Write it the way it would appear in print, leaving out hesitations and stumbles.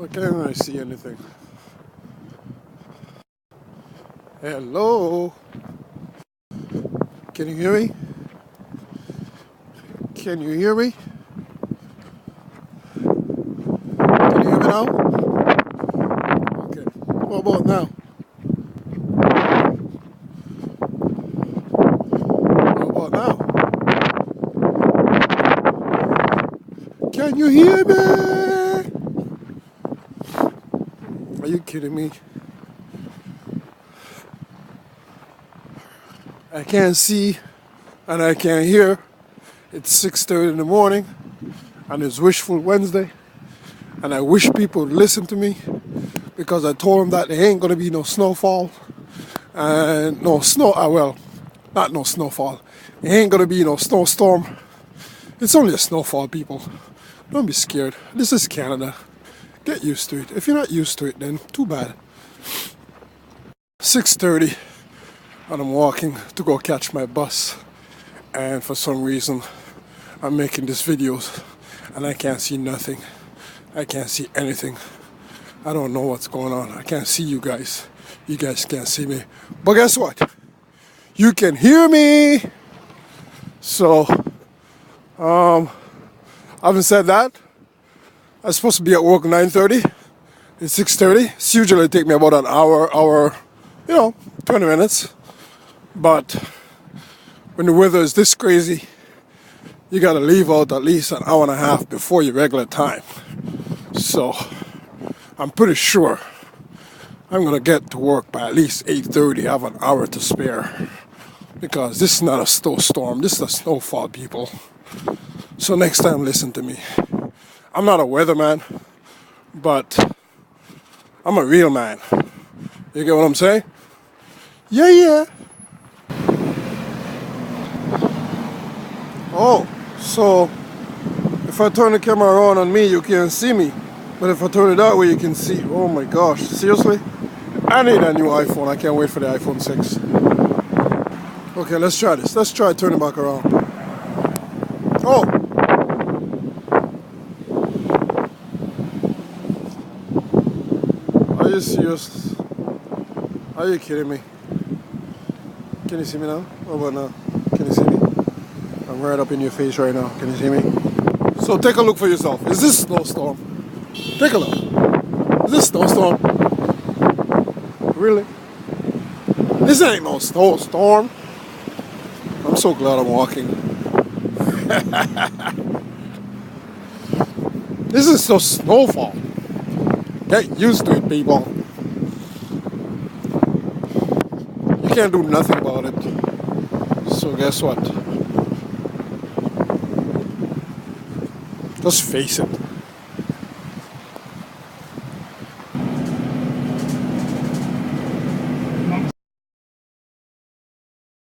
Why can't I see anything? Hello? Can you hear me? Can you hear me? Can you hear me now? Okay. What about now? What about now? Can you hear me? Are you kidding me? I can't see and I can't hear. It's 6:30 in the morning and it's Wishful Wednesday. And I wish people would listen to me because I told them that there ain't gonna be no snowfall and no snow. Well, not no snowfall. There ain't gonna be no snowstorm. It's only a snowfall, people. Don't be scared. This is Canada. Get used to it. If you're not used to it, then too bad. 6:30, and I'm walking to go catch my bus. And for some reason, I'm making these videos, and I can't see nothing. I can't see anything. I don't know what's going on. I can't see you guys. You guys can't see me. But guess what? You can hear me. So, having said that, I'm supposed to be at work 9:30. It's 6:30. It's usually take me about an hour, 20 minutes. But when the weather is this crazy, you gotta leave out at least an hour and a half before your regular time. So I'm pretty sure I'm gonna get to work by at least 8:30. I have an hour to spare because this is not a snowstorm. This is a snowfall, people. So next time, listen to me. I'm not a weatherman, but I'm a real man. You get what I'm saying? Yeah. Oh, so if I turn the camera around on me, you can't see me. But if I turn it that way, you can see. Oh my gosh, seriously? I need a new iPhone. I can't wait for the iPhone 6. Okay, let's try this. Let's try turning back around. Oh! Are you serious? Are you kidding me? Can you see me now? What about now? Can you see me? I'm right up in your face right now. Can you see me? So take a look for yourself. Is this snowstorm? Take a look. Is this snowstorm? Really? This ain't no snowstorm. I'm so glad I'm walking. This is so snowfall. Get used to it, people. You can't do nothing about it. So guess what? Just face it.